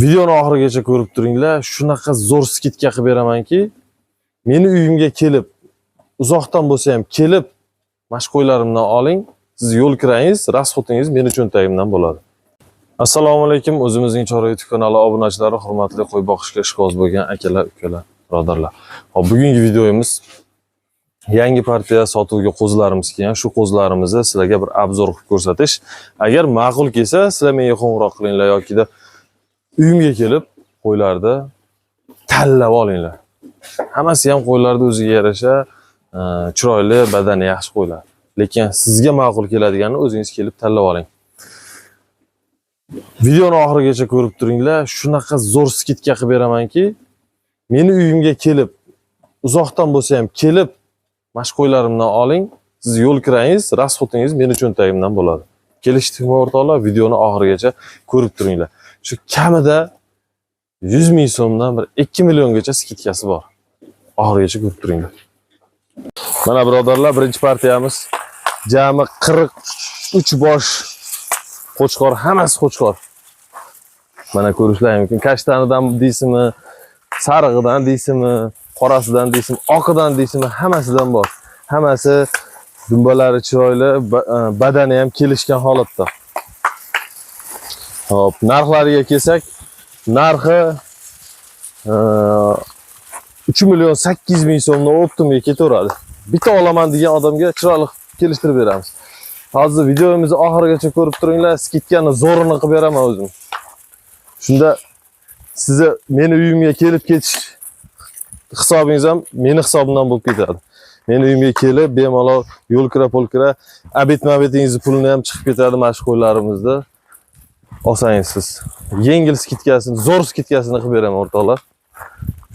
Videoni oxirigacha ko'rib turinglar. Shunaqa zo'r skidka qilib beramanki, meni uyimga kelib, uzoqdan bo'lsa ham kelib, mashqo'ylarimdan oling, siz yo'l kirangiz, rasxotingiz meni cho'ntagimdan bo'ladi. Assalomu alaykum, o'zimizning Chora YouTube kanali obunachilari, hurmatli qo'y boqishga ishqiboz bo'lgan akalar, ukalar, birodarlar. Hop, bugungi videomiz yangi partiya sotuvga qo'zlarimiz kelgan. Shu qo'zlarimizni sizlarga bir obzor qilib ko'rsatish. Agar ma'qul kelsa, sizlar menga qo'ng'iroq qilinglar yoki uyimga kelib qo'ylarni tanlab olinglar. Hammasi ham qo'ylarda o'ziga yarasha chiroyli, badani yaxshi qo'ylar. Lekin sizga ma'qul keladiganini o'zingiz kelib tanlab oling. Videoni oxirigacha ko'rib turinglar. Shunaqa zo'r skidka qilib beramanki, meni uyimga kelib, uzoqdan bo'lsa ham kelib, mashqo'ylarimdan oling, siz yo'l kirangiz, rasxotingiz meni cho'ntagimdan bo'ladi. Kelishdikmi o'rtoqlar, videoni oxirigacha ko'rib turinglar. Shu kamida 100 ming so'mdan bir 2 milliongacha skidkasi bor. Oxirigacha ko'rib turinglar. Mana birodarlar, birinchi partiyamiz jami 43 bosh qo'chqor, hammasi qo'chqor. Mana ko'rishlaring mumkin. Kashtanidan deysizmi, sarig'idan deysizmi, qorasidan deysizmi, oqidan deysizmi, hammasidan bor. Hammasi dumbalari chiroyli, badani ham kelishgan holatda. Hop, narxlariga kelsak, narxi 3 million 800 ming so'mdan optimga ketaveradi. Bitta olaman degan odamga chiroyli kelishtirib beramiz. Hozir videomizni oxirigacha ko'rib turinglar, skidkani zo'rini qilib beraman o'zim. Shunda sizni meni uyimga kelib ketish hisobingiz ham meni hisobimdan bo'lib ketadi. Meni uyimga kelib, bemalol yo'l kira, pul kira, abet-mabetingizni pulini ham chiqib ketadi mashqo'ylarimizda. Olsangiz. Yengil skidkasini, zo'r skidkasini qilib beraman o'rtoqlar.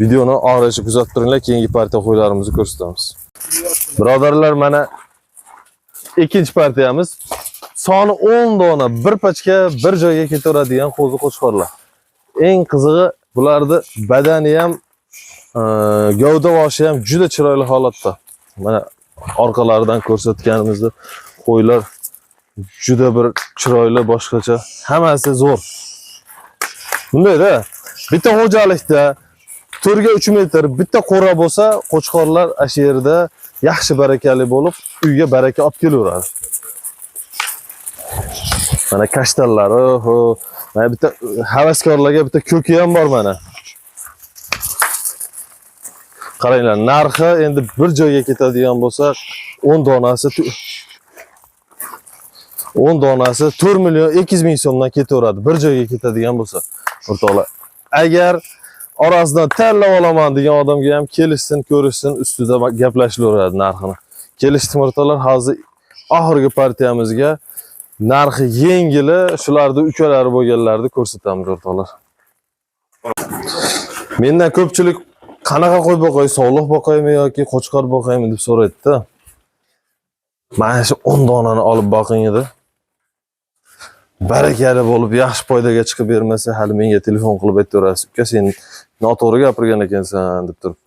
Videoni oxirigacha kuzatib turinglar, keyingi partiya qo'ylarimizni ko'rsatamiz. Birodarlar, mana ikkinchi partiyamiz. Soni 10 dona, bir pachka, bir joyga ketaveradigan qo'zi qo'chqorlar. Eng qizig'i, bularni badani ham, gavda boshi ham juda chiroyli holatda. Mana orqalaridan ko'rsatganimizda qo'ylar juda bir chiroyli, boshqacha, hammasi zo'r. Bundayda bitta xo'jalikda 4 ga 3 metr bitta qo'ra bo'lsa, qo'chqorlar ash yerda yaxshi barakali bo'lib, uyga baraka olib kelaveradi. Mana kashtanlari, mana bitta havaskorlarga bitta ko'ki ham bor mana. Qaranglar, narxi endi bir joyga ketadigan bo'lsa, 10 donasi 4 million 200 ming so'mdan ketaveradi. Bir joyga ketadigan bo'lsa, o'rtoqlar. Agar orasidan tanlab olaman degan odamga ham kelishsin, ko'rishsin, ustida gaplashilaveradi narxini. Kelishdim o'rtoqlar, hozir oxirgi partiyamizga narxi yengili, shularni ukalari bo'lganlarni ko'rsatamiz o'rtoqlar. Mendan ko'pchilik qanaqa qo'y boqay, sog'liq boqaymi yoki qo'chqor boqaymi deb so'raydi-da. Mana shu 10 donani olib boqing edi. Barakali bo'lib, yaxshi foydaga chiqib bermasa, hali menga telefon qilib aytaverasiz. Uka, sen noto'g'ri gapirgan ekansan deb turib.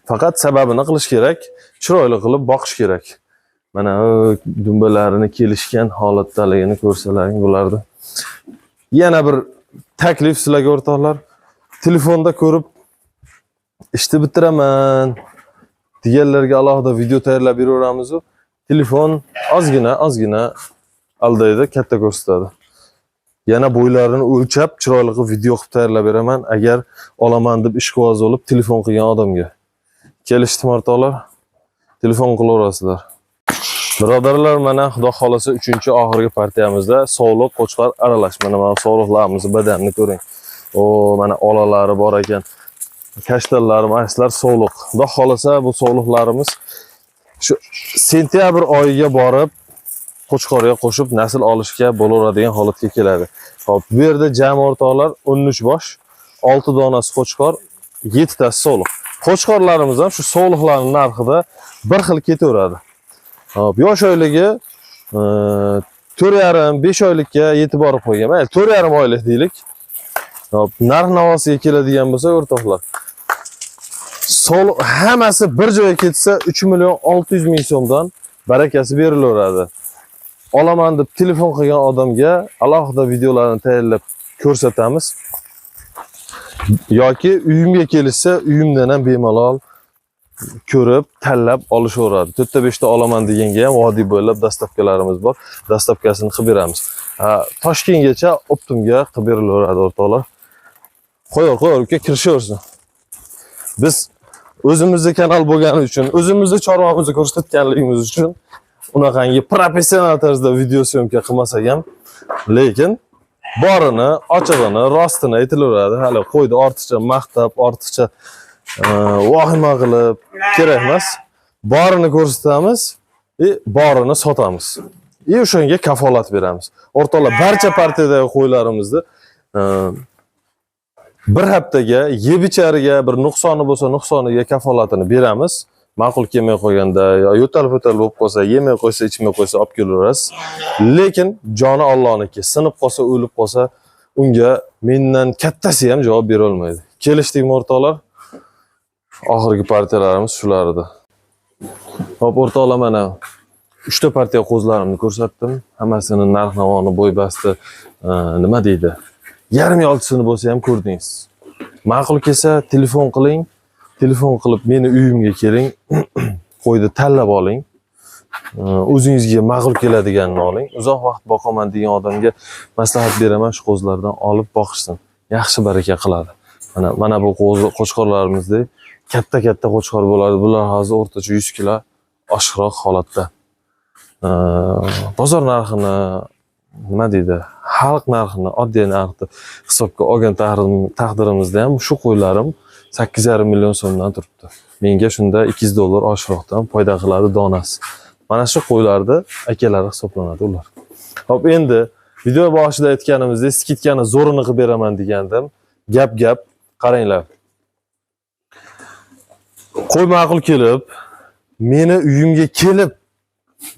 Faqat sababini qilish kerak, chiroyli qilib boqish kerak. Mana dumbalarini kelishgan holatdaligini ko'rsalaring bularni. Yana bir taklif sizlarga o'rtoqlar. Telefonda ko'rib ishni bitiraman deganlarga alohida video tayyorlab beraveramiz. Telefon ozgina aldaydi, katta ko'rsatadi. Yana bo'ylarini o'lchab, chiroyli qilib video qilib tayyorlab beraman. Agar olaman deb ishqiboz bo'lib telefon qilgan odamga. Kelishdim o'rtoqlar. Telefon qilaverasizlar. Birodarlar, mana xudo xolasa 3-oxirgi partiyamizda sog'liq qo'chqor aralash. Mana sog'liqlarimizni badanini ko'ring. Mana olalari bor ekan. Kashtanlar, maslar sog'liq. Xudo xolasa bu sog'liqlarimiz shu sentyabr oyiga borib qo'chqorga qo'shib nasl olishga bo'laveradigan holatga keladi. Hop, bu yerda jami o'rtoqlar 13 bosh, 6 donasi qo'chqor, 7 tasi sog'liq. Qo'chqorlarimiz ham shu sog'liqlarning narxida bir xil ketaveradi. Hop, yosh oyligi 4,5-5 oylikka yetib borib qo'ygan. Mayli, 4,5 oylik deylik. Hop, narx navosiga keladigan bo'lsa o'rtoqlar, hammasi bir joyga ketsa 3 million 600 ming so'mdan barakasi berilaveradi. Olaman deb telefon qilgan odamga alohida videolarni tayyorlab ko'rsatamiz. yoki uyimga kelishsa, uyimdan ham bemalol ko'rib, tanlab olishaveradi. 4-5 ta olaman deganga ham vodiy bo'ylab dastavkalarimiz bor. Dastavkasini qilib beramiz. Toshkentgacha optimga qilib berilaveradi o'rtoqlar. Qo'yar, uka kirishaversin. Biz o'zimizning kanal bo'lgani uchun, o'zimizning chorvamizni ko'rsatganligimiz uchun unaqangi professional tarzda video syomka qilmasak ham, lekin borini, ochig'ini, rostini aytilaveradi. Hali qo'ydi ortiqcha maqtab, ortiqcha vahima qilib kerak emas. Borini ko'rsatamiz, borini sotamiz. O'shanga kafolat beramiz. O'rtoqlar, barcha partiyadagi qo'ylarimizni bir haftaga yeb-ichariga bir nuqsoni bo'lsa, nuqsoniga kafolatini beramiz. Ma'qul kelmay qo'yganda yo'tal-fo'tal bo'lib qolsa, yemay qo'ysa, ichmay qo'ysa olib kelaverasiz. Lekin joni Allohniki, sinib qolsa, o'lib qolsa, unga mendan kattasi ham javob bera olmaydi. Kelishdikmi o'rtoqlar? Oxirgi partiyalarimiz shular edi. Xo'p, o'rtoqlar, mana 3 ta partiya qo'zlarimni ko'rsatdim. Hammasini narx-navoni bo'y-basti, nima deydi? Yarim yolchisini bo'lsa ham ko'rdingiz. Ma'qul kelsa telefon qiling. Telefon qilib meni uyimga keling. Qo'yni tanlab oling. O'zingizga ma'qul keladiganini oling. Uzoq vaqt boqaman degan odamga maslahat beraman, shu qo'zlardan olib boqishsin. Yaxshi baraka qiladi. Mana bu qo'chqorlarimizdek katta qo'chqor bo'ladi. Bular hozir o'rtacha 100 kilo oshiqroq holatda. Bozor narxini, nima deydi? Xalq narxini, oddiy narxni hisobga olgan taqdirimizda ham shu qo'ylarim 8,5 million so'mdan turibdi. Menga shunda $200 oshiqroqdan foyda qiladi donasi. Mana shu qo'ylarda akalari hisoblanadi ular. Xo'p, endi video boshida aytganimizdek, skitkani zo'rini qilib beraman degandim. Gap, qaranglar. Qo'y ma'qul kelib, meni uyimga kelib,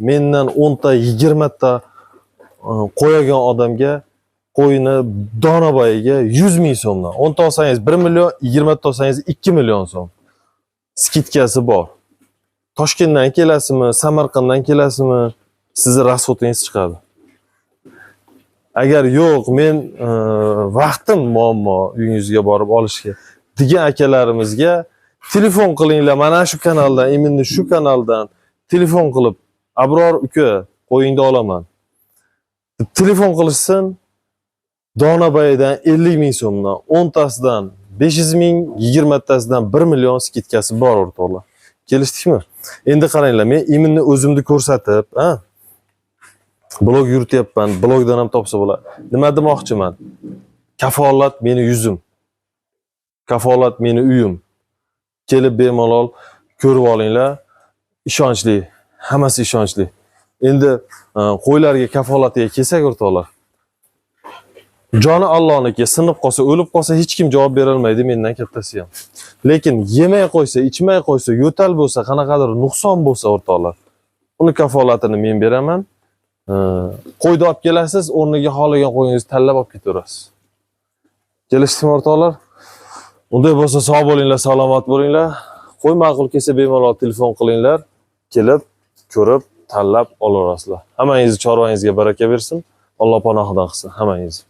mendan 10 ta, 20 ta qo'yagan odamga qo'yni donaboyiga 100 ming so'mdan. 10 ta olsangiz 1 million, 20 ta olsangiz 2 million so'm. Skitkasi bor. Toshkentdan kelasizmi, Samarqanddan kelasizmi, sizni rasxotingiz chiqadi. Agar yo'q, men vaqtim muammo uyingizga borib olishga degan akalarimizga telefon qilinglar. Mana shu kanaldan, eminni shu kanaldan telefon qilib, Abror uka, qo'yingni olaman. Telefon qilishsin. Donaboyidan 50 ming so'mdan, 10 tasidan 500 ming, 20 tasidan 1 million skitkasi bor o'rtoqlar. Kelishdikmi? Endi qaranglar, men iminni o'zimni ko'rsatib, blog yurityapman, blogdan ham topsa bo'ladi. Nima demoqchiman? Kafolat meni yuzim. Kafolat meni uyim. Kelib bemalol ko'rib olinglar. Ishonchli, hammasi ishonchli. Endi qo'ylarga kafolatiga kelsak o'rtoqlar. Joni Allohniki, sinib qolsa, o'lib qolsa hech kim javob bera olmaydi, mendan kattasi ham. Lekin yemay qo'ysa, ichmay qo'ysa, yo'tal bo'lsa, qanaqadir nuqson bo'lsa o'rtoqlar, uni kafolatini men beraman. Qo'yni olib kelasiz, o'rniga xohlagan qo'yingizni tanlab olib ketaverasiz. Kelishdikmi o'rtoqlar? Unday bo'lsa sog' bo'linglar, salomat bo'linglar. Qo'y ma'qul kelsa bemalol telefon qilinglar, kelib, ko'rib, tanlab olaverasizlar. Hammangizning chorvangizga baraka bersin. Alloh panohidan qilsin hammangizni.